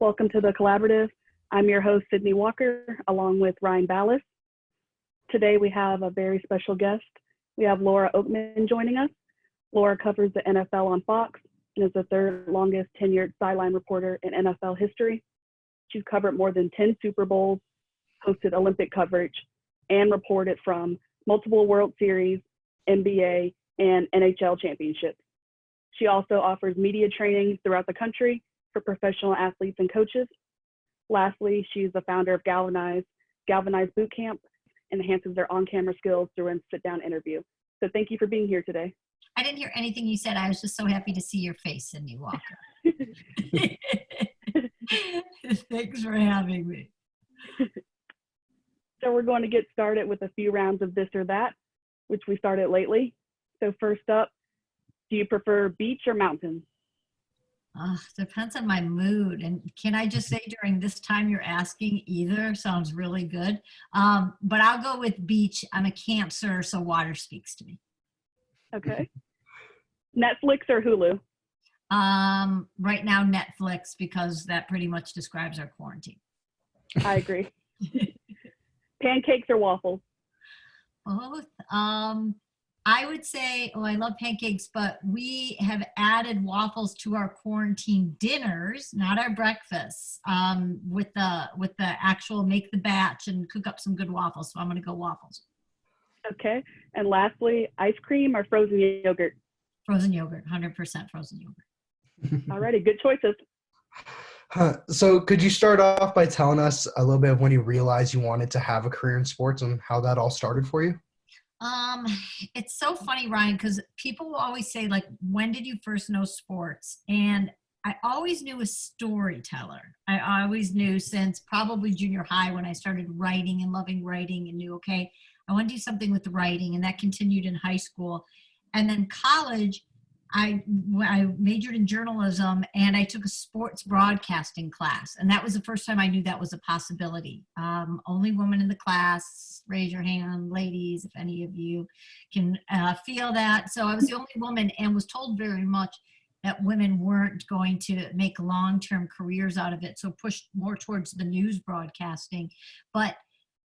Welcome to the Collaborative. I'm your host, Sydnee Walker, along with Ryan Ballis. Today we have a very special guest. We have Laura Okmin joining us. Laura covers the NFL on Fox and is the third longest tenured sideline reporter in NFL history. She's covered more than 10 Super Bowls, hosted Olympic coverage, and reported from multiple World Series, NBA, and NHL championships. She also offers media training throughout the country for professional athletes and coaches. Lastly, she's the founder of GALvanize Boot Camp, and enhances their on-camera skills through a sit-down interview. So thank you for being here today. I didn't hear anything you said. I was just so happy to see your face, Sydnee Walker. Thanks for having me. So we're going to get started with a few rounds of this or that, which we started lately. So first up, do you prefer beach or mountains? Depends on my mood. And can I just say during this time you're asking, either sounds really good. But I'll go with beach. I'm a Cancer, so water speaks to me. Okay. Netflix or Hulu? Right now, Netflix, because that pretty much describes our quarantine. I agree. Pancakes or waffles? Both. I would say, I love pancakes, but we have added waffles to our quarantine dinners, not our breakfasts, with the actual make the batch and cook up some good waffles. So I'm going to go waffles. Okay. And lastly, ice cream or frozen yogurt? Frozen yogurt, 100% frozen yogurt. All righty, good choices. So could you start off by telling us a little bit of when you realized you wanted to have a career in sports and how that all started for you? It's so funny, Ryan, because people will always say, like, when did you first know sports? And I always knew a storyteller. I always knew since probably junior high when I started writing and loving writing and knew, okay, I want to do something with writing, and that continued in high school. And then college, I majored in journalism, and I took a sports broadcasting class. And that was the first time I knew that was a possibility. Only woman in the class, raise your hand, ladies, if any of you can feel that. So I was the only woman and was told very much that women weren't going to make long-term careers out of it. So pushed more towards the news broadcasting. But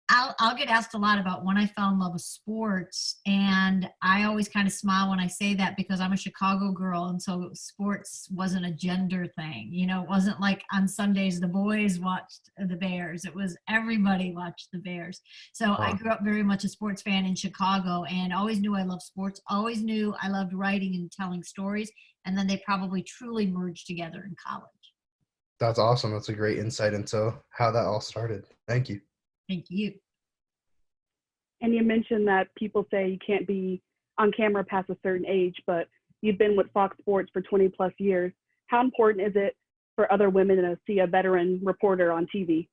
I'll get asked a lot about when I fell in love with sports, and I always kind of smile when I say that because I'm a Chicago girl, and so sports wasn't a gender thing. You know, it wasn't like on Sundays the boys watched the Bears. It was everybody watched the Bears. So I grew up very much a sports fan in Chicago and always knew I loved sports, always knew I loved writing and telling stories, and then they probably truly merged together in college. That's awesome. That's a great insight into how that all started. Thank you. Thank you. And you mentioned that people say you can't be on camera past a certain age, but you've been with Fox Sports for 20 plus years. How important is it for other women to see a veteran reporter on TV?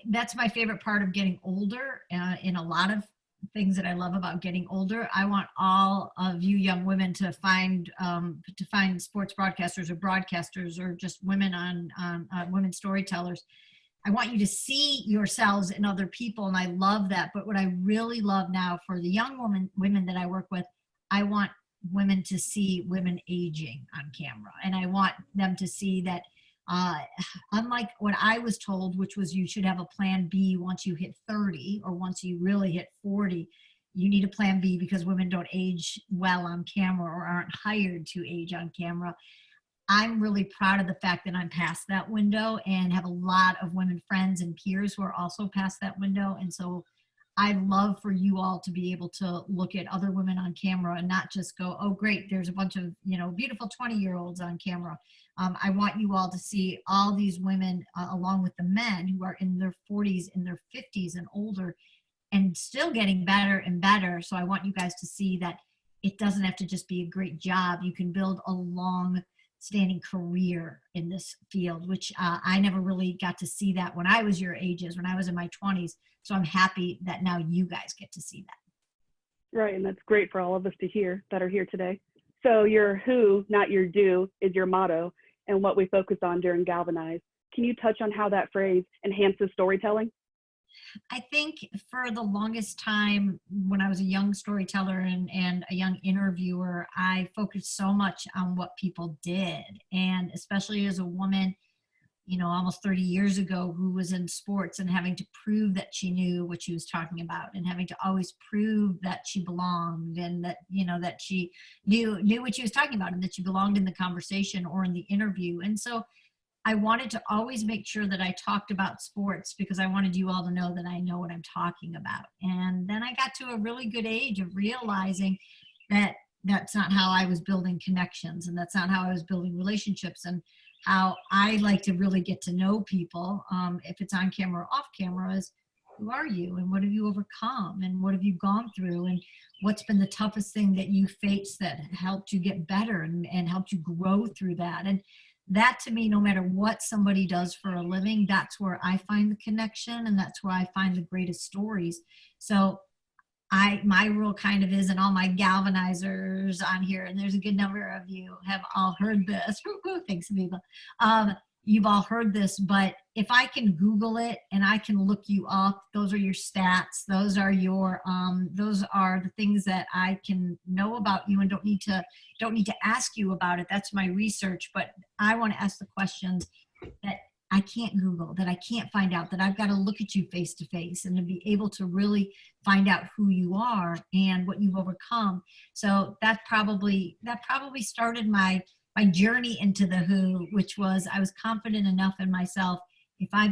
That's my favorite part of getting older. In a lot of things that I love about getting older, I want all of you young women to find sports broadcasters or broadcasters or just women on women storytellers. I want you to see yourselves in other people, and I love that. But what I really love now for the young women that I work with, I want women to see women aging on camera. And I want them to see that unlike what I was told, which was you should have a plan B once you hit 30 or once you really hit 40, you need a plan B because women don't age well on camera or aren't hired to age on camera. I'm really proud of the fact that I'm past that window and have a lot of women friends and peers who are also past that window. And so I'd love for you all to be able to look at other women on camera and not just go, oh, great, there's a bunch of, beautiful 20-year-olds on camera. I want you all to see all these women along with the men who are in their 40s, in their 50s and older and still getting better and better. So I want you guys to see that it doesn't have to just be a great job. You can build a long-standing career in this field, which I never really got to see that when I was your ages, when I was in my 20s. So I'm happy that now you guys get to see that. Right, and that's great for all of us to hear that are here today. So your who, not your do, is your motto and what we focus on during GALvanize. Can you touch on how that phrase enhances storytelling? I think for the longest time when I was a young storyteller and a young interviewer, I focused so much on what people did. And especially as a woman, almost 30 years ago, who was in sports and having to prove that she knew what she was talking about, and having to always prove that she belonged, and that, that she knew what she was talking about, and that she belonged in the conversation or in the interview. And so I wanted to always make sure that I talked about sports, because I wanted you all to know that I know what I'm talking about. And then I got to a really good age of realizing that that's not how I was building connections, and that's not how I was building relationships, and how I like to really get to know people, if it's on camera or off camera, is who are you, and what have you overcome, and what have you gone through, and what's been the toughest thing that you faced that helped you get better and helped you grow through that. And that, to me, no matter what somebody does for a living, that's where I find the connection, and that's where I find the greatest stories. So my rule kind of is, and all my galvanizers on here, and there's a good number of you have all heard this. Thanks, Viva. You've all heard this, but if I can Google it and I can look you up, those are your stats. Those are the things that I can know about you, and don't need to ask you about it. That's my research. But I want to ask the questions that I can't Google, that I can't find out, that I've got to look at you face to face, and to be able to really find out who you are and what you've overcome. So that probably started my journey into the Who, which was, I was confident enough in myself. If I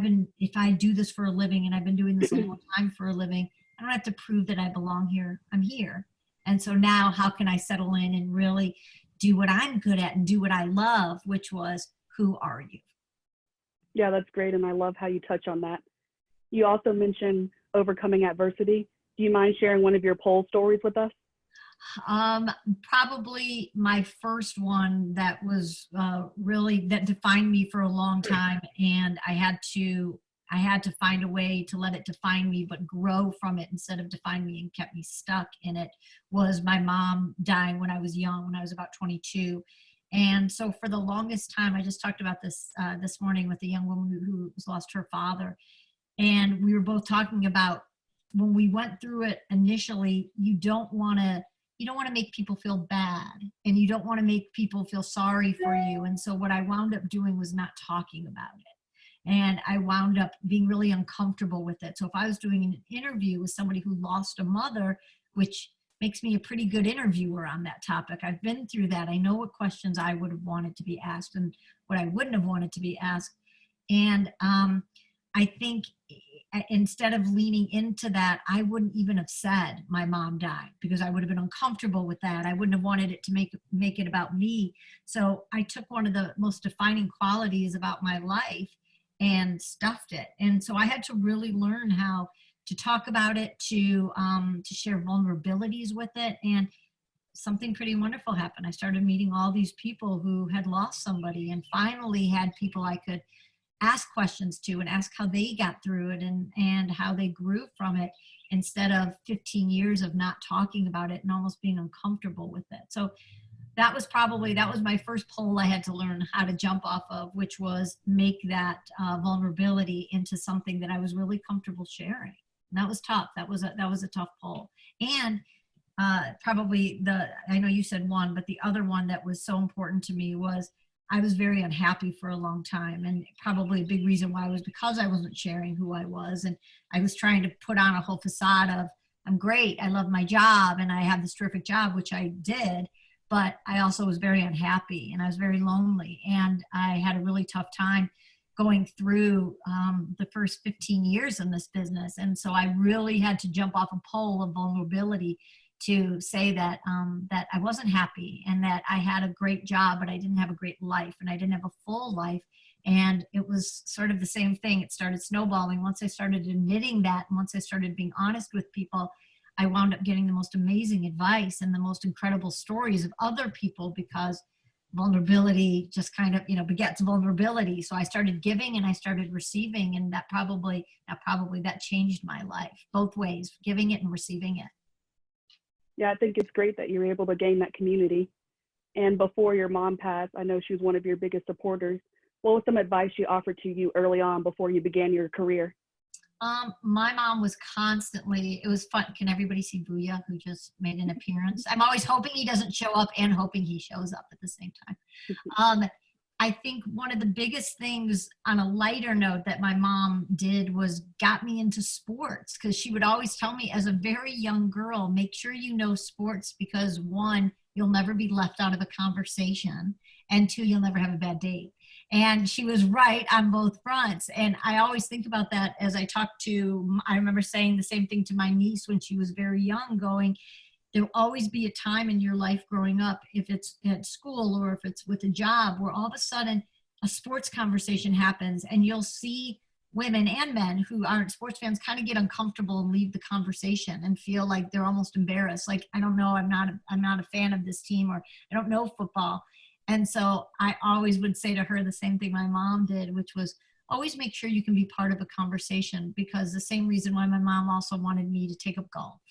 do this for a living, and I've been doing this a long time for a living, I don't have to prove that I belong here. I'm here. And so now, how can I settle in and really do what I'm good at and do what I love, which was, who are you? Yeah, that's great. And I love how you touch on that. You also mentioned overcoming adversity. Do you mind sharing one of your pole stories with us? Probably my first one that was that defined me for a long time, and I had to find a way to let it define me, but grow from it instead of define me, and kept me stuck in it, was my mom dying when I was young, when I was about 22. And so for the longest time, I just talked about this this morning with a young woman who's lost her father. And we were both talking about, when we went through it initially, you don't want to make people feel bad, and you don't want to make people feel sorry for you. And so what I wound up doing was not talking about it. And I wound up being really uncomfortable with it. So if I was doing an interview with somebody who lost a mother, which makes me a pretty good interviewer on that topic. I've been through that. I know what questions I would have wanted to be asked and what I wouldn't have wanted to be asked. And I think instead of leaning into that, I wouldn't even have said my mom died, because I would have been uncomfortable with that. I wouldn't have wanted it to make it about me. So I took one of the most defining qualities about my life and stuffed it. And so I had to really learn how to talk about it, to share vulnerabilities with it. And something pretty wonderful happened. I started meeting all these people who had lost somebody, and finally had people I could ask questions to, and ask how they got through it, and how they grew from it, instead of 15 years of not talking about it and almost being uncomfortable with it. So that was my first pole I had to learn how to jump off of, which was make that vulnerability into something that I was really comfortable sharing. And that was tough. That was a tough pole. And probably I know you said one, but the other one that was so important to me was, I was very unhappy for a long time. And probably a big reason why was because I wasn't sharing who I was. And I was trying to put on a whole facade of, I'm great, I love my job, and I have this terrific job, which I did. But I also was very unhappy, and I was very lonely. And I had a really tough time going through the first 15 years in this business. And so I really had to jump off a pole of vulnerability to say that that I wasn't happy, and that I had a great job, but I didn't have a great life, and I didn't have a full life. And it was sort of the same thing. It started snowballing. Once I started admitting that, and once I started being honest with people, I wound up getting the most amazing advice and the most incredible stories of other people, because vulnerability just kind of, begets vulnerability. So I started giving and I started receiving, and that changed my life both ways, giving it and receiving it. Yeah, I think it's great that you're able to gain that community. And before your mom passed, I know she was one of your biggest supporters. What was some advice she offered to you early on before you began your career? My mom was constantly, it was fun. Can everybody see Booyah, who just made an appearance? I'm always hoping he doesn't show up and hoping he shows up at the same time. I think one of the biggest things on a lighter note that my mom did was got me into sports, because she would always tell me as a very young girl, make sure you know sports, because one, you'll never be left out of a conversation, and two, you'll never have a bad date. And she was right on both fronts. And I always think about that as I talk to, I remember saying the same thing to my niece when she was very young, going, there'll always be a time in your life growing up, if it's at school or if it's with a job, where all of a sudden a sports conversation happens and you'll see women and men who aren't sports fans kind of get uncomfortable and leave the conversation and feel like they're almost embarrassed. Like, I don't know, I'm not a fan of this team, or I don't know football. And so I always would say to her the same thing my mom did, which was always make sure you can be part of a conversation, because the same reason why my mom also wanted me to take up golf,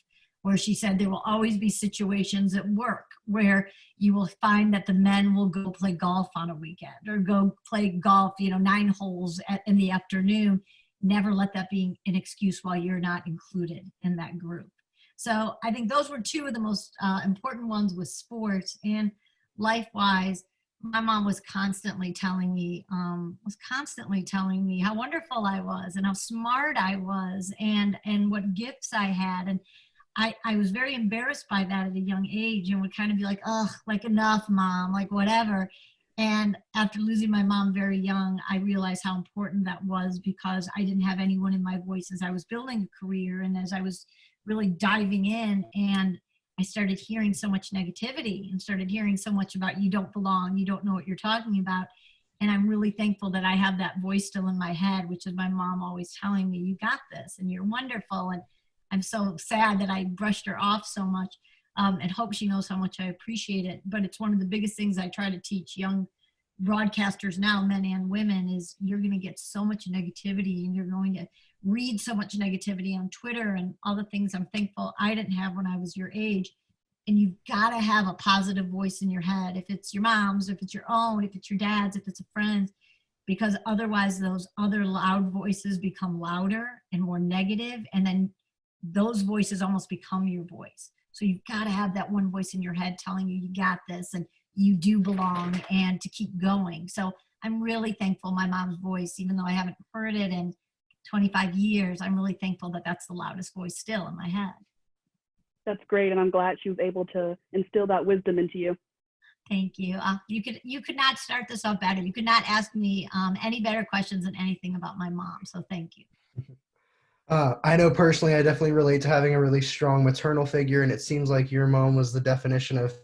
where she said there will always be situations at work where you will find that the men will go play golf on a weekend or go play golf, 9 holes in the afternoon. Never let that be an excuse why you're not included in that group. So I think those were two of the most important ones with sports. And life-wise, my mom was constantly telling me how wonderful I was and how smart I was and what gifts I had. And I was very embarrassed by that at a young age, and would kind of be like, oh, like, enough, mom, like, whatever. And after losing my mom very young, I realized how important that was, because I didn't have anyone in my voice as I was building a career and as I was really diving in. And I started hearing so much negativity and started hearing so much about, you don't belong, you don't know what you're talking about. And I'm really thankful that I have that voice still in my head, which is my mom always telling me, you got this and you're wonderful. And I'm so sad that I brushed her off so much, and hope she knows how much I appreciate it. But it's one of the biggest things I try to teach young broadcasters now, men and women, is you're going to get so much negativity and you're going to read so much negativity on Twitter and all the things I'm thankful I didn't have when I was your age. And you've got to have a positive voice in your head, if it's your mom's, if it's your own, if it's your dad's, if it's a friend's, because otherwise those other loud voices become louder and more negative, and then those voices almost become your voice. So you've got to have that one voice in your head telling you, you got this and you do belong, and to keep going. So I'm really thankful my mom's voice, even though I haven't heard it in 25 years, I'm really thankful that that's the loudest voice still in my head. That's great, and I'm glad she was able to instill that wisdom into you. Thank you. You could not start this off better. You could not ask me any better questions than anything about my mom. So thank you. I know personally, I definitely relate to having a really strong maternal figure, and it seems like your mom was the definition of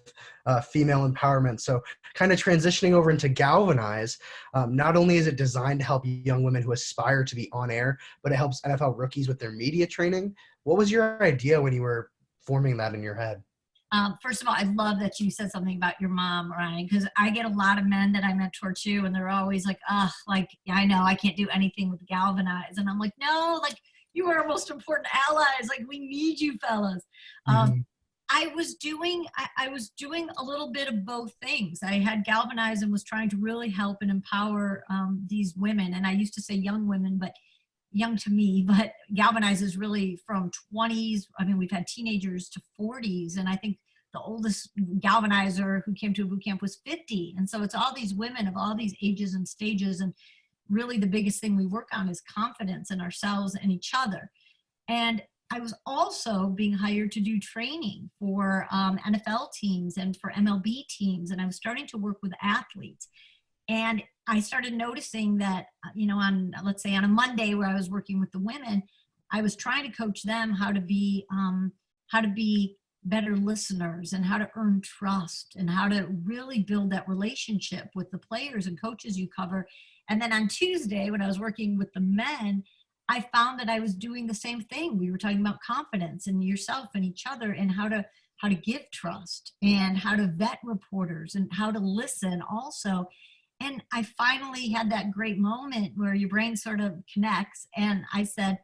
female empowerment. So kind of transitioning over into GALvanize, not only is it designed to help young women who aspire to be on air, but it helps NFL rookies with their media training. What was your idea when you were forming that in your head? First of all, I love that you said something about your mom, Ryan, because I get a lot of men that I mentor too, and they're always like, like, I know I can't do anything with GALvanize. And I'm like, no, like, you are our most important allies. Like, we need you fellas. I was doing a little bit of both things. I had GALvanize and was trying to really help and empower these women. And I used to say young women, but young to me, but GALvanize is really from 20s. I mean, we've had teenagers to 40s. And I think the oldest galvanizer who came to a boot camp was 50. And so it's all these women of all these ages and stages. And really the biggest thing we work on is confidence in ourselves and each other. And I was also being hired to do training for NFL teams and for MLB teams. And I was starting to work with athletes. And I started noticing that, let's say on a Monday where I was working with the women, I was trying to coach them how to be better listeners and how to earn trust and how to really build that relationship with the players and coaches you cover. And then on Tuesday, when I was working with the men, I found that I was doing the same thing. We were talking about confidence in yourself and each other, and how to give trust and how to vet reporters and how to listen also. And I finally had that great moment where your brain sort of connects. And I said,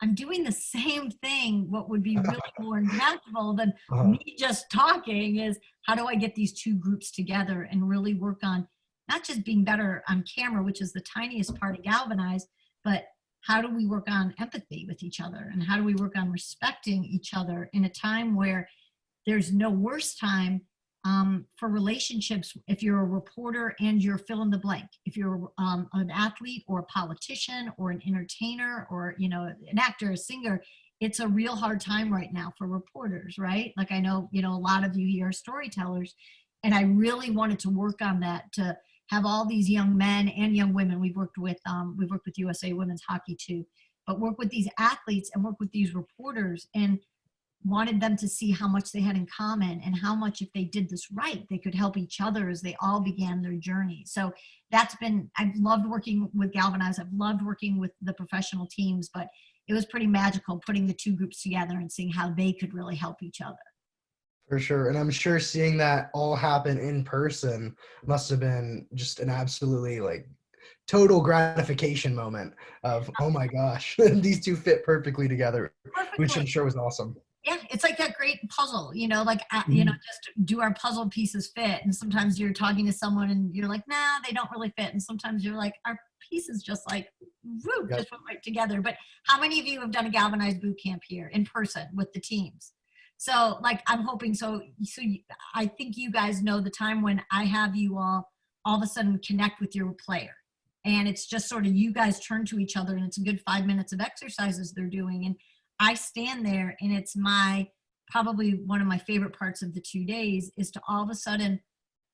I'm doing the same thing. What would be really more impactful than me just talking is, how do I get these two groups together and really work on not just being better on camera, which is the tiniest part of GALvanize, but how do we work on empathy with each other? And how do we work on respecting each other in a time where there's no worse time for relationships, if you're a reporter and you're fill in the blank, if you're an athlete or a politician or an entertainer or, you know, an actor, a singer, it's a real hard time right now for reporters, right? Like I know, you know, a lot of you here are storytellers, and I really wanted to work on that, to have all these young men and young women. We've worked with USA Women's Hockey too, but work with these athletes and work with these reporters, and wanted them to see how much they had in common and how much, if they did this right, they could help each other as they all began their journey. So that's been, I've loved working with GALvanize. I've loved working with the professional teams, but it was pretty magical putting the two groups together and seeing how they could really help each other. For sure. And I'm sure seeing that all happen in person must have been just an absolutely like total gratification moment of, oh my gosh, these two fit perfectly together, which I'm sure was awesome. Yeah, it's like that great puzzle, you know, like, you know, just do our puzzle pieces fit? And sometimes you're talking to someone and you're like, nah, they don't really fit. And sometimes you're like, our pieces just like, woo, just went right together. But how many of you have done a GALvanize boot camp here in person with the teams? So like, I'm hoping, I think you guys know the time when I have you all of a sudden connect with your player. And it's just sort of, you guys turn to each other and it's a good 5 minutes of exercises they're doing. And I stand there, and it's probably one of my favorite parts of the 2 days is to all of a sudden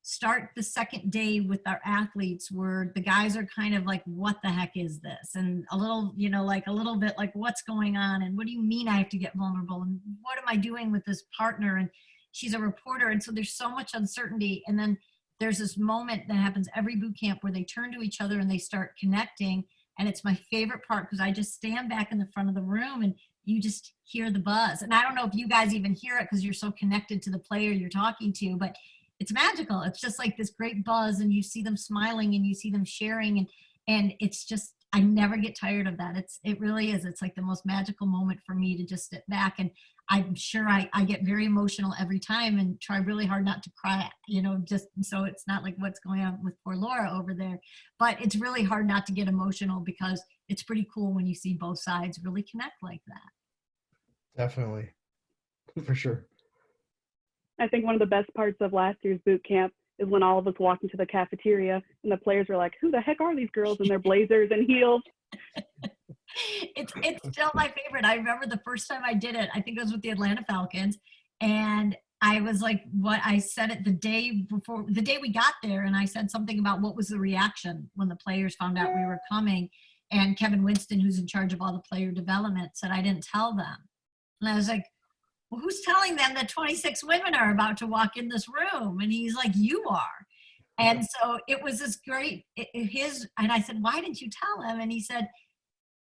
start the second day with our athletes, where the guys are kind of like, what the heck is this? And a little, you know, like a little bit like, what's going on? And what do you mean I have to get vulnerable? And what am I doing with this partner? And she's a reporter. And so there's so much uncertainty. And then there's this moment that happens every boot camp where they turn to each other and they start connecting. And it's my favorite part, because I just stand back in the front of the room and you just hear the buzz. And I don't know if you guys even hear it because you're so connected to the player you're talking to, but it's magical. It's just like this great buzz, and you see them smiling and you see them sharing. And it's just, I never get tired of that. It really is. It's like the most magical moment for me to just sit back. And I'm sure I get very emotional every time and try really hard not to cry, you know, just so it's not like what's going on with poor Laura over there. But it's really hard not to get emotional, because it's pretty cool when you see both sides really connect like that. Definitely. For sure. I think one of the best parts of last year's boot camp is when all of us walked into the cafeteria and the players were like, who the heck are these girls in their blazers and heels? It's still my favorite. I remember the first time I did it, I think it was with the Atlanta Falcons. And I was like, what I said it the day we got there. And I said something about what was the reaction when the players found out we were coming. And Kevin Winston, who's in charge of all the player development, said, I didn't tell them. And I was like, well, who's telling them that 26 women are about to walk in this room? And he's like, you are. And so it was this great, and I said, why didn't you tell him? And he said,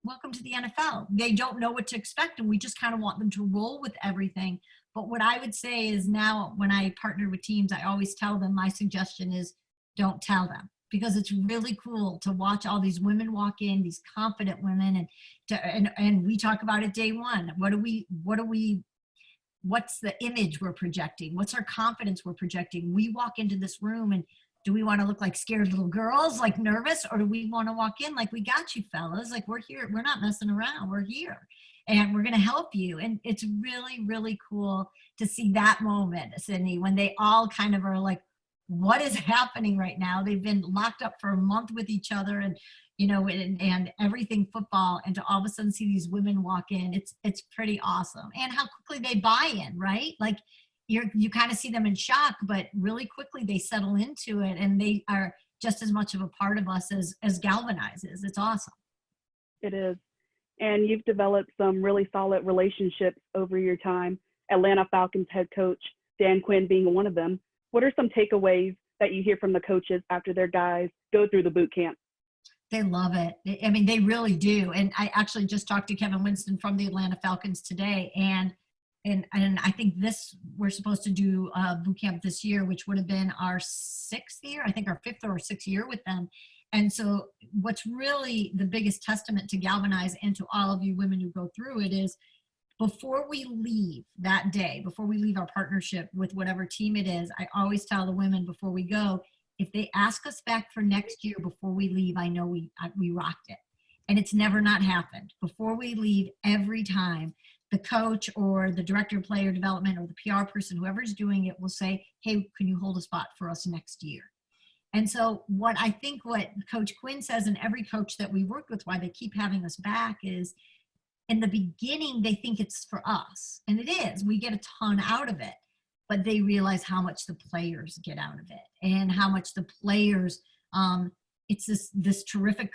welcome to the NFL. They don't know what to expect, and we just kind of want them to roll with everything. But what I would say is, now when I partner with teams, I always tell them, my suggestion is don't tell them, because it's really cool to watch all these women walk in, these confident women, and we talk about it day one. What's the image we're projecting? What's our confidence we're projecting? We walk into this room, and do we want to look like scared little girls, like nervous, or do we want to walk in like, we got you fellas, like we're here, we're not messing around, we're here and we're going to help you. And it's really, really cool to see that moment, Sydnee, when they all kind of are like, what is happening right now? They've been locked up for a month with each other, and you know, and everything football, and to all of a sudden see these women walk in, it's pretty awesome. And how quickly they buy in, right? Like you kind of see them in shock, but really quickly they settle into it, and they are just as much of a part of us as GALvanize is. It's awesome. It is. And you've developed some really solid relationships over your time. Atlanta Falcons head coach Dan Quinn being one of them. What are some takeaways that you hear from the coaches after their guys go through the boot camp? They love it. I mean, they really do. And I actually just talked to Kevin Winston from the Atlanta Falcons today. And I think we're supposed to do a boot camp this year, which would have been our 6th year, I think our 5th or 6th year with them. And so what's really the biggest testament to GALvanize and to all of you women who go through it is, before we leave that day, before we leave our partnership with whatever team it is, I always tell the women before we go, if they ask us back for next year before we leave, I know we rocked it. And it's never not happened. Before we leave, every time, the coach or the director of player development or the PR person, whoever's doing it, will say, hey, can you hold a spot for us next year? And so what Coach Quinn says, and every coach that we work with, why they keep having us back, is in the beginning, they think it's for us. And it is. We get a ton out of it. But they realize how much the players get out of it and how much the players, it's this terrific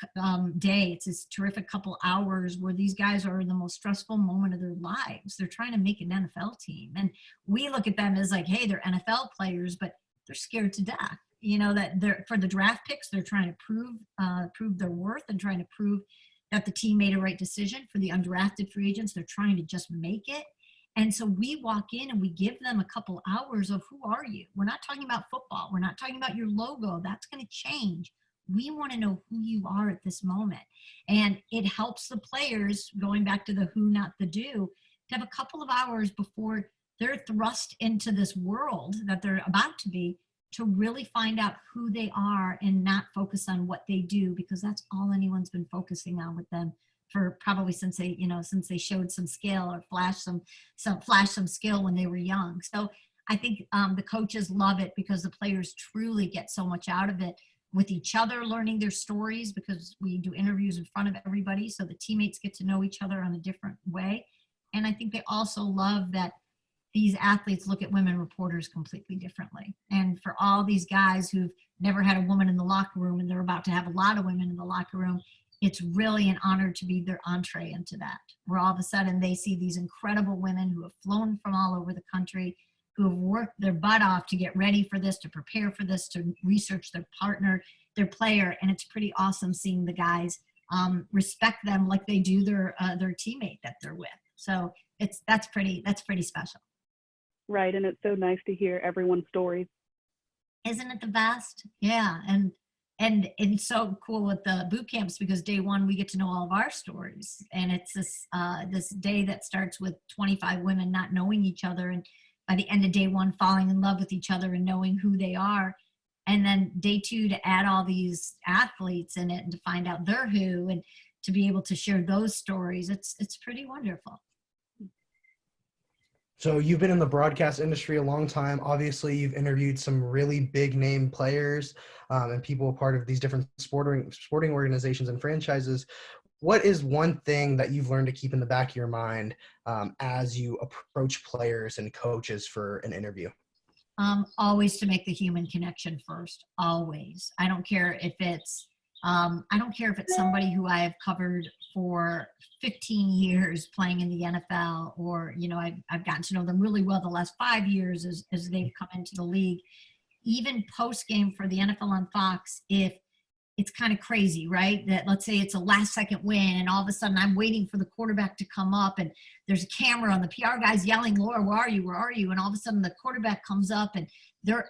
day. It's this terrific couple hours where these guys are in the most stressful moment of their lives. They're trying to make an NFL team. And we look at them as like, hey, they're NFL players, but they're scared to death. You know, that they're, for the draft picks, they're trying to prove their worth and trying to prove that the team made a right decision. For the undrafted free agents, they're trying to just make it. And so we walk in and we give them a couple hours of who are you? We're not talking about football. We're not talking about your logo. That's going to change. We want to know who you are at this moment. And it helps the players, going back to the who, not the do, to have a couple of hours before they're thrust into this world that they're about to be, to really find out who they are and not focus on what they do, because that's all anyone's been focusing on with them for probably since they showed some skill or flashed some skill when they were young. So I think the coaches love it because the players truly get so much out of it, with each other learning their stories, because we do interviews in front of everybody. So the teammates get to know each other on a different way. And I think they also love that these athletes look at women reporters completely differently. And for all these guys who've never had a woman in the locker room and they're about to have a lot of women in the locker room, it's really an honor to be their entree into that, where all of a sudden they see these incredible women who have flown from all over the country, who have worked their butt off to get ready for this, to prepare for this, to research their partner, their player. And it's pretty awesome seeing the guys respect them like they do their teammate that they're with. So that's pretty special. Right, and it's so nice to hear everyone's stories. Isn't it the best? Yeah, and it's so cool with the boot camps, because day one we get to know all of our stories, and it's this day that starts with 25 women not knowing each other, and by the end of day one falling in love with each other and knowing who they are, and then day two to add all these athletes in it and to find out their who and to be able to share those stories. It's pretty wonderful. So you've been in the broadcast industry a long time. Obviously, you've interviewed some really big name players and people part of these different sporting organizations and franchises. What is one thing that you've learned to keep in the back of your mind as you approach players and coaches for an interview? Always to make the human connection first. Always. I don't care if it's somebody who I have covered for 15 years playing in the NFL, or, you know, I've gotten to know them really well the last 5 years as they've come into the league. Even post game for the NFL on Fox, if it's kind of crazy, right? That let's say it's a last second win and all of a sudden I'm waiting for the quarterback to come up and there's a camera on the PR guy's yelling, Laura, where are you? Where are you? And all of a sudden the quarterback comes up and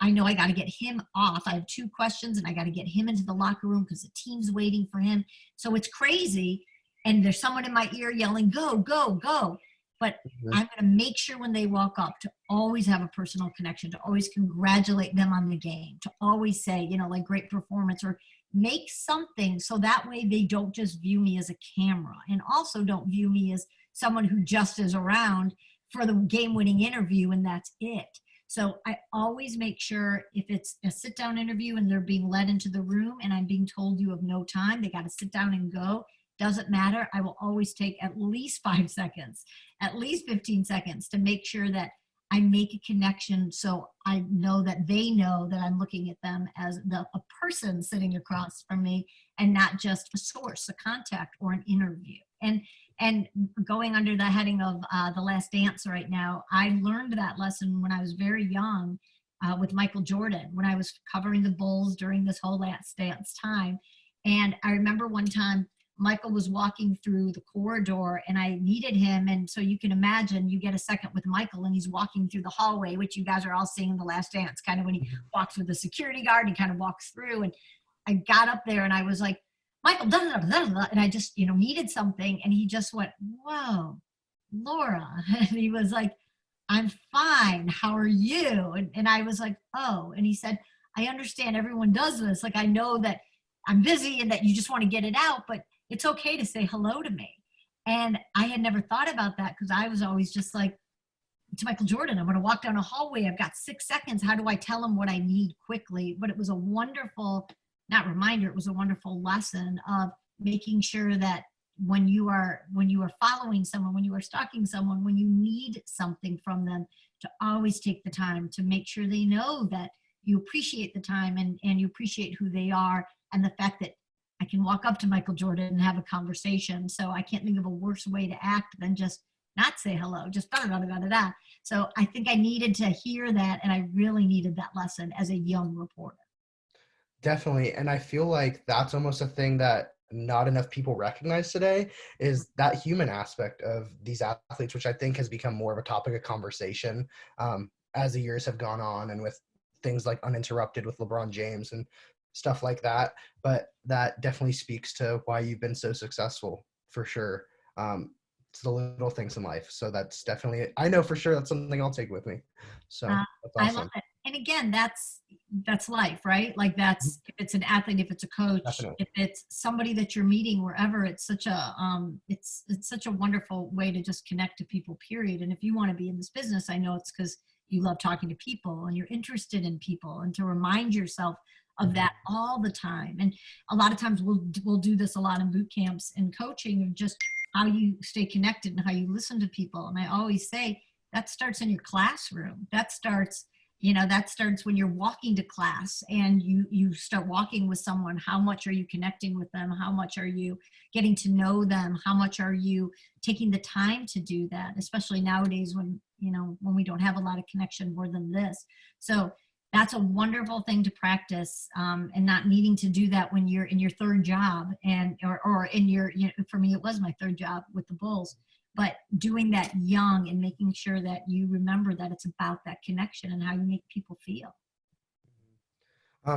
I know I got to get him off. I have 2 questions and I got to get him into the locker room because the team's waiting for him. So it's crazy. And there's someone in my ear yelling, go, go, go. But I'm going to make sure when they walk up to always have a personal connection, to always congratulate them on the game, to always say, you know, like great performance, or make something so that way they don't just view me as a camera, and also don't view me as someone who just is around for the game-winning interview and that's it. So I always make sure if it's a sit-down interview and they're being led into the room and I'm being told you have no time, they got to sit down and go. Doesn't matter. I will always take at least 5 seconds, at least 15 seconds to make sure that I make a connection, so I know that they know that I'm looking at them as a person sitting across from me and not just a source, a contact, or an interview. And going under the heading of The Last Dance right now, I learned that lesson when I was very young with Michael Jordan, when I was covering the Bulls during this whole Last Dance time. And I remember one time Michael was walking through the corridor and I needed him. And so you can imagine you get a second with Michael and he's walking through the hallway, which you guys are all seeing in The Last Dance, kind of when he walks with the security guard, he kind of walks through. And I got up there and I was like, Michael, da, da, da, da, and I just, you know, needed something. And he just went, whoa, Laura. And he was like, I'm fine. How are you? And I was like, oh. And he said, I understand everyone does this. Like, I know that I'm busy and that you just want to get it out, but it's okay to say hello to me. And I had never thought about that because I was always just like, to Michael Jordan, I'm going to walk down a hallway. I've got 6 seconds. How do I tell him what I need quickly? But it was a wonderful, not reminder, it was a wonderful lesson of making sure that when you are following someone, when you are stalking someone, when you need something from them, to always take the time to make sure they know that you appreciate the time and you appreciate who they are, and the fact that I can walk up to Michael Jordan and have a conversation. So I can't think of a worse way to act than just not say hello, just da da da da da. So I think I needed to hear that, and I really needed that lesson as a young reporter. Definitely. And I feel like that's almost a thing that not enough people recognize today, is that human aspect of these athletes, which I think has become more of a topic of conversation as the years have gone on, and with things like Uninterrupted with LeBron James and stuff like that. But that definitely speaks to why you've been so successful, for sure. It's the little things in life. So that's definitely, I know for sure that's something I'll take with me. So that's I love awesome. it. And again, that's life, right? Like that's, if it's an athlete, if it's a coach, Definitely. if it's somebody that you're meeting wherever, it's such a it's such a wonderful way to just connect to people, period. And if you want to be in this business, I know it's because you love talking to people and you're interested in people, and to remind yourself of that all the time. And a lot of times we'll do this a lot in boot camps and coaching, of just how you stay connected and how you listen to people. And I always say that starts in your classroom. That starts, that starts when you're walking to class and you start walking with someone. How much are you connecting with them? How much are you getting to know them? How much are you taking the time to do that? Especially nowadays when we don't have a lot of connection more than this. So that's a wonderful thing to practice, and not needing to do that when you're in your third job, and or in your, for me, it was my third job with the Bulls, but doing that young and making sure that you remember that it's about that connection and how you make people feel.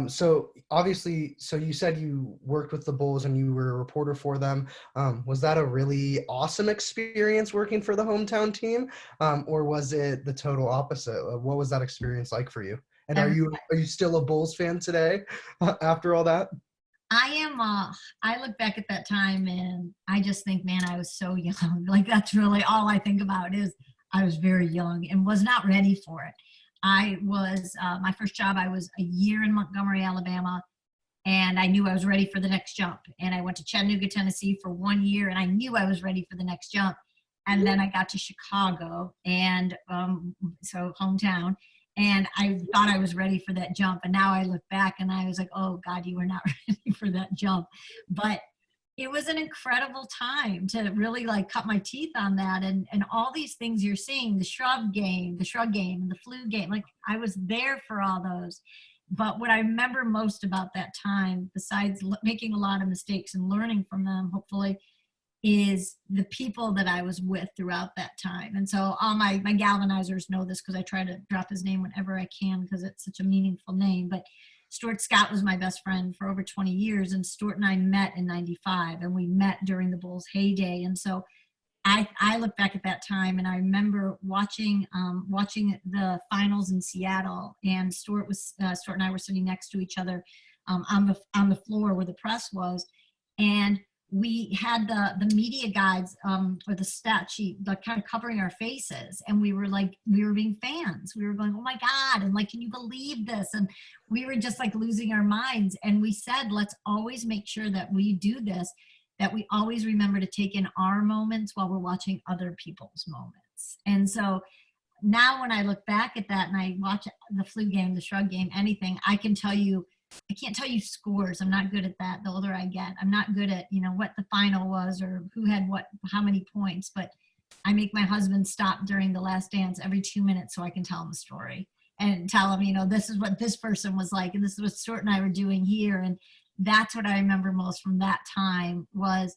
So obviously, so you said you worked with the Bulls and you were a reporter for them. Was that a really awesome experience working for the hometown team? Or was it the total opposite? What was that experience like for you? And are you still a Bulls fan today after all that? I am, I look back at that time and I just think, man, I was so young. Like that's really all I think about, is I was very young and was not ready for it. I was, my first job, I was a year in Montgomery, Alabama, and I knew I was ready for the next jump. And I went to Chattanooga, Tennessee for 1 year, and I knew I was ready for the next jump. And then I got to Chicago, and so hometown, and I thought I was ready for that jump. And now I look back and I was like, oh God, you were not ready for that jump. But it was an incredible time to really like cut my teeth on that. And all these things you're seeing, the shrug game and the flu game, like I was there for all those. But what I remember most about that time, besides making a lot of mistakes and learning from them, hopefully, is the people that I was with throughout that time. And so all my galvanizers know this, because I try to drop his name whenever I can because it's such a meaningful name. But Stuart Scott was my best friend for over 20 years, and Stuart and I met in 95, and we met during the Bulls' heyday. And so I look back at that time, and I remember watching the finals in Seattle, and Stuart and I were sitting next to each other on the floor where the press was, and we had the media guides or the stat sheet like kind of covering our faces, and we were being fans. We were going, oh my God, and like, can you believe this? And we were just like losing our minds. And we said, let's always make sure that we do this, that we always remember to take in our moments while we're watching other people's moments. And so now when I look back at that and I watch the flu game, the shrug game, anything, I can't tell you scores. I'm not good at that. The older I get, I'm not good at, what the final was or who had how many points, but I make my husband stop during the last dance every 2 minutes so I can tell him a story and tell him, this is what this person was like, and this is what Stuart and I were doing here. And that's what I remember most from that time, was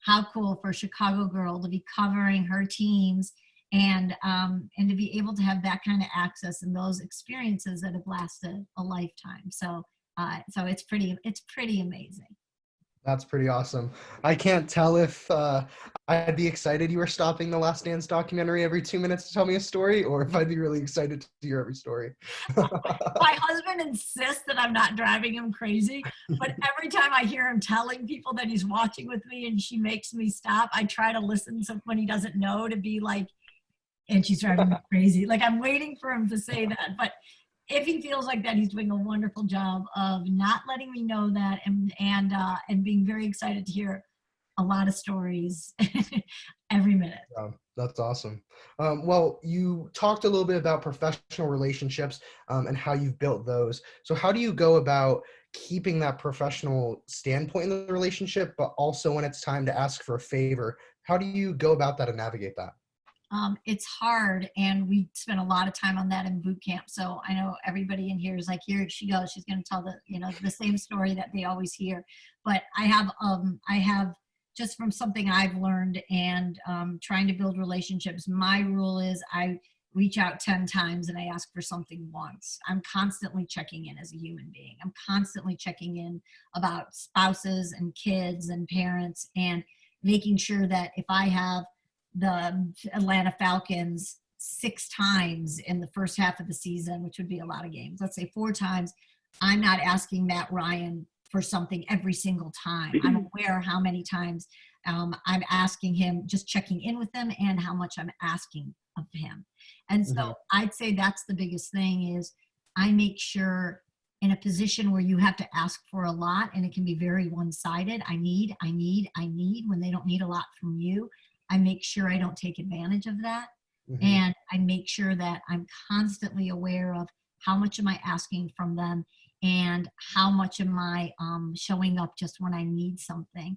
how cool for a Chicago girl to be covering her teams and to be able to have that kind of access and those experiences that have lasted a lifetime. So it's pretty amazing. That's pretty awesome. I can't tell if I'd be excited you were stopping the Last Dance documentary every 2 minutes to tell me a story, or if I'd be really excited to hear every story. My husband insists that I'm not driving him crazy, but every time I hear him telling people that he's watching with me and she makes me stop, I try to listen to when he doesn't know to be like, and she's driving me crazy. Like I'm waiting for him to say that, but if he feels like that, he's doing a wonderful job of not letting me know that, and being very excited to hear a lot of stories every minute. That's awesome. Well, you talked a little bit about professional relationships and how you've built those. So how do you go about keeping that professional standpoint in the relationship, but also when it's time to ask for a favor, how do you go about that and navigate that? It's hard, and we spent a lot of time on that in boot camp. So I know everybody in here is like, here she goes. She's going to tell the same story that they always hear. But I have just from something I've learned and trying to build relationships. My rule is I reach out 10 times and I ask for something once. I'm constantly checking in as a human being. I'm constantly checking in about spouses and kids and parents, and making sure that if I have the Atlanta Falcons 6 times in the first half of the season, which would be a lot of games, let's say 4 times, I'm not asking Matt Ryan for something every single time. I'm aware how many times I'm asking him, just checking in with him, and how much I'm asking of him. And so I'd say that's the biggest thing is I make sure in a position where you have to ask for a lot and it can be very one-sided. I need when they don't need a lot from you. I make sure I don't take advantage of that. And I make sure that I'm constantly aware of how much am I asking from them and how much am I showing up just when I need something,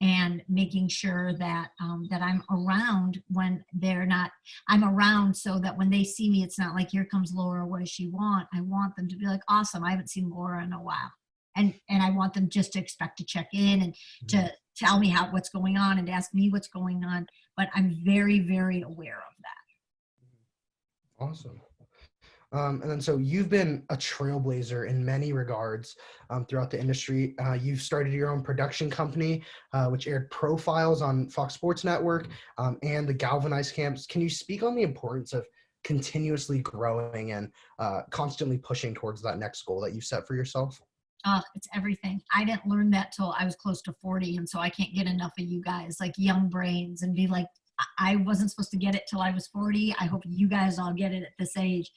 and making sure that that I'm around when they're not. I'm around so that when they see me, it's not like, here comes Laura, what does she want? I want them to be like, awesome, I haven't seen Laura in a while. And I want them just to expect to check in and to tell me what's going on and to ask me what's going on. But I'm very, very aware of that. Awesome. And then so you've been a trailblazer in many regards throughout the industry. You've started your own production company, which aired Profiles on Fox Sports Network and the GALvanize camps. Can you speak on the importance of continuously growing and constantly pushing towards that next goal that you set for yourself? It's everything. I didn't learn that till I was close to 40. And so I can't get enough of you guys, like young brains, and be like, I wasn't supposed to get it till I was 40. I hope you guys all get it at this age.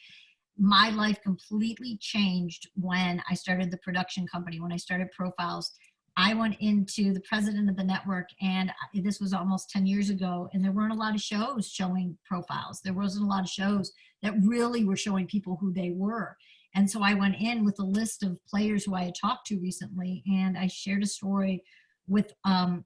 My life completely changed when I started the production company, when I started Profiles. I went into the president of the network, and this was almost 10 years ago, and there weren't a lot of shows showing Profiles. There wasn't a lot of shows that really were showing people who they were. And so I went in with a list of players who I had talked to recently, and I shared a story with my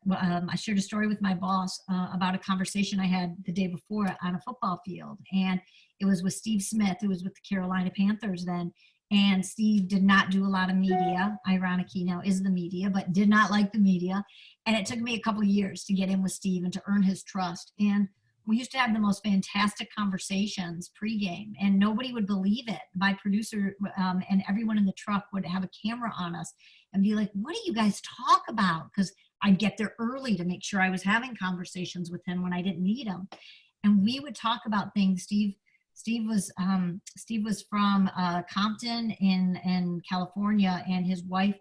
boss about a conversation I had the day before on a football field, and it was with Steve Smith, who was with the Carolina Panthers then. And Steve did not do a lot of media. Ironic, he now is the media, but did not like the media. And it took me a couple of years to get in with Steve and to earn his trust. And we used to have the most fantastic conversations pregame, and nobody would believe it. My producer and everyone in the truck would have a camera on us and be like, what do you guys talk about? Because I'd get there early to make sure I was having conversations with him when I didn't need him. And we would talk about things. Steve was from Compton in California, and his wife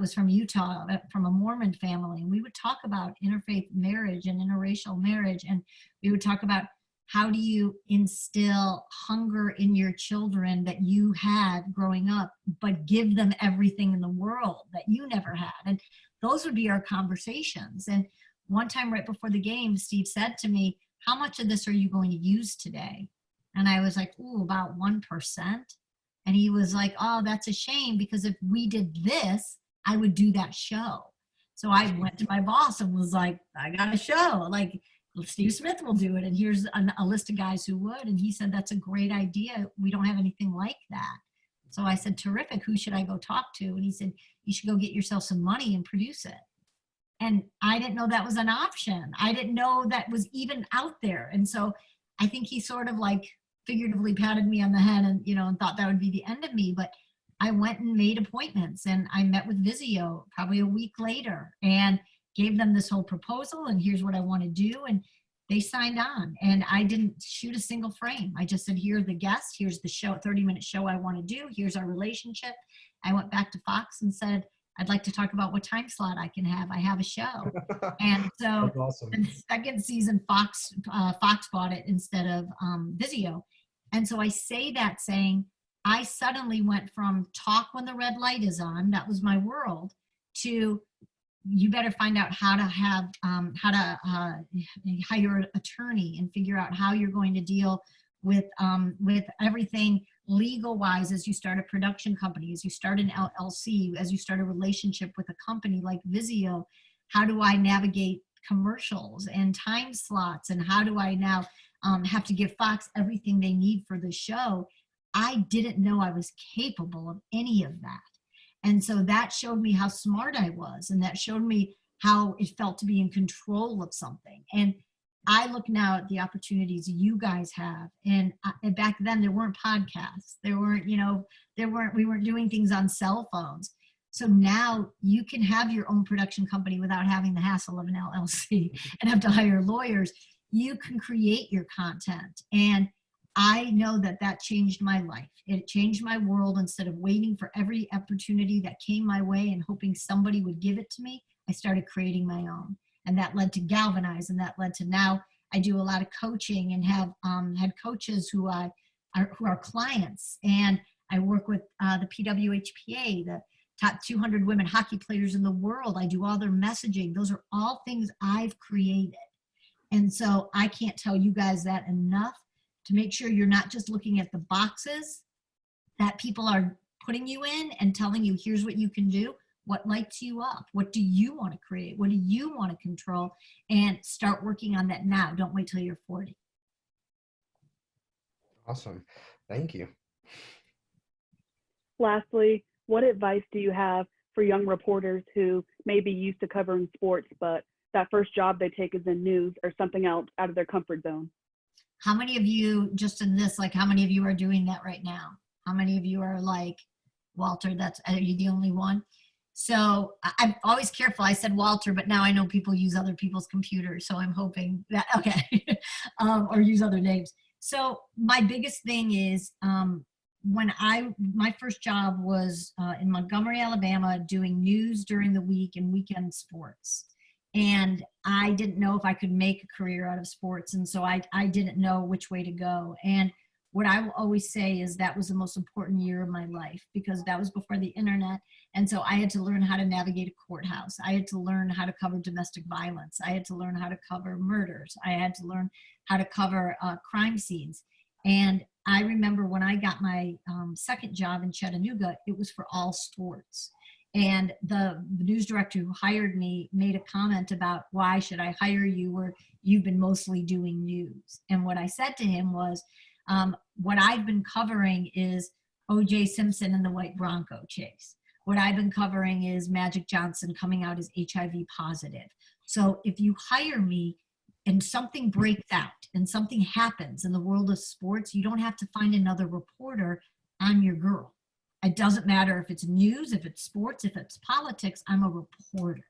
was from Utah, from a Mormon family. And we would talk about interfaith marriage and interracial marriage, and we would talk about how do you instill hunger in your children that you had growing up, but give them everything in the world that you never had. And those would be our conversations. And one time right before the game, Steve said to me, how much of this are you going to use today? And I was like, ooh, about 1%. And he was like, oh, that's a shame, because if we did this, I would do that show. So I went to my boss and was like, I got a show. Like, Steve Smith will do it. And here's a list of guys who would. And he said, that's a great idea. We don't have anything like that. So I said, terrific. Who should I go talk to? And he said, you should go get yourself some money and produce it. And I didn't know that was an option. I didn't know that was even out there. And so I think he sort of like figuratively patted me on the head and, and thought that would be the end of me. But I went and made appointments, and I met with Vizio probably a week later and gave them this whole proposal, and here's what I want to do. And they signed on, and I didn't shoot a single frame. I just said, here are the guests, here's the show, 30-minute show I want to do, here's our relationship. I went back to Fox and said, I'd like to talk about what time slot I can have. I have a show. And so That's awesome. the second season, Fox bought it instead of Vizio. And so I say that saying, I suddenly went from talk when the red light is on, that was my world, to you better find out how to have, hire an attorney and figure out how you're going to deal with everything legal wise as you start a production company, as you start an LLC, as you start a relationship with a company like Vizio. How do I navigate commercials and time slots? And how do I now have to give Fox everything they need for the show? I didn't know I was capable of any of that. And so that showed me how smart I was. And that showed me how it felt to be in control of something. And I look now at the opportunities you guys have. And back then there weren't podcasts. There weren't, we weren't doing things on cell phones. So now you can have your own production company without having the hassle of an LLC and have to hire lawyers. You can create your content. And I know that that changed my life. It changed my world. Instead of waiting for every opportunity that came my way and hoping somebody would give it to me, I started creating my own. And that led to GALvanize, and that led to now I do a lot of coaching and have had coaches who are clients. And I work with the PWHPA, the top 200 women hockey players in the world. I do all their messaging. Those are all things I've created. And so I can't tell you guys that enough, to make sure you're not just looking at the boxes that people are putting you in and telling you, here's what you can do. What lights you up? What do you want to create? What do you want to control? And start working on that now. Don't wait till you're 40. Awesome. Thank you. Lastly, what advice do you have for young reporters who may be used to covering sports, but that first job they take is in news or something else out of their comfort zone? How many of you, just in this, like how many of you are doing that right now? How many of you are like, Walter, are you the only one? So I'm always careful. I said Walter, but now I know people use other people's computers. So I'm hoping that, okay, or use other names. So my biggest thing is my first job was in Montgomery, Alabama, doing news during the week and weekend sports. And I didn't know if I could make a career out of sports. And so I didn't know which way to go. And what I will always say is that was the most important year of my life, because that was before the internet. And so I had to learn how to navigate a courthouse. I had to learn how to cover domestic violence. I had to learn how to cover murders. I had to learn how to cover crime scenes. And I remember when I got my second job in Chattanooga, it was for all sports. And the news director who hired me made a comment about, why should I hire you where you've been mostly doing news? And what I said to him was, what I've been covering is O.J. Simpson and the white Bronco chase. What I've been covering is Magic Johnson coming out as HIV positive. So if you hire me and something breaks out and something happens in the world of sports, you don't have to find another reporter. I'm your girl. It doesn't matter if it's news, if it's sports, if it's politics, I'm a reporter.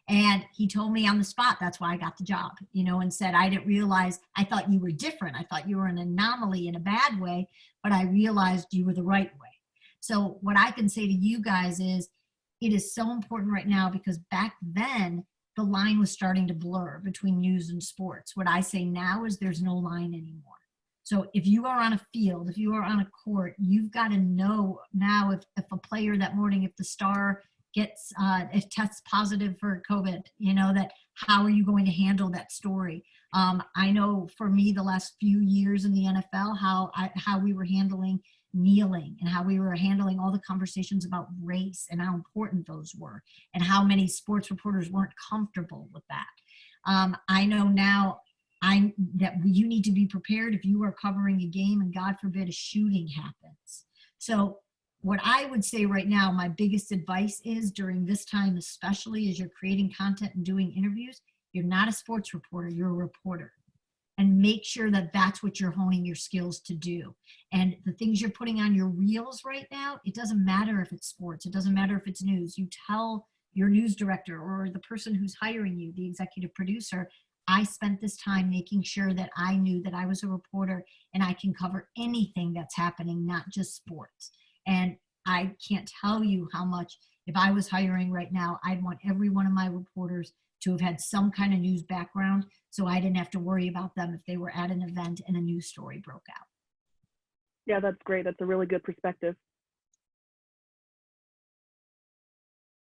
And he told me on the spot, that's why I got the job, and said, I didn't realize, I thought you were different. I thought you were an anomaly in a bad way, but I realized you were the right way. So what I can say to you guys is, it is so important right now, because back then the line was starting to blur between news and sports. What I say now is there's no line anymore. So if you are on a field, if you are on a court, you've got to know now if a player that morning, if the star gets, if tests positive for COVID, that how are you going to handle that story? I know for me, the last few years in the NFL, how we were handling kneeling and how we were handling all the conversations about race and how important those were, and how many sports reporters weren't comfortable with that. I know now that you need to be prepared if you are covering a game and God forbid a shooting happens. So what I would say right now, my biggest advice is, during this time, especially as you're creating content and doing interviews, you're not a sports reporter, you're a reporter. and make sure that that's what you're honing your skills to do. And the things you're putting on your reels right now, it doesn't matter if it's sports, it doesn't matter if it's news. You tell your news director or the person who's hiring you, the executive producer, I spent this time making sure that I knew that I was a reporter and I can cover anything that's happening, not just sports. And I can't tell you how much, if I was hiring right now, I'd want every one of my reporters to have had some kind of news background, so I didn't have to worry about them if they were at an event and a news story broke out. Yeah, that's great. That's a really good perspective.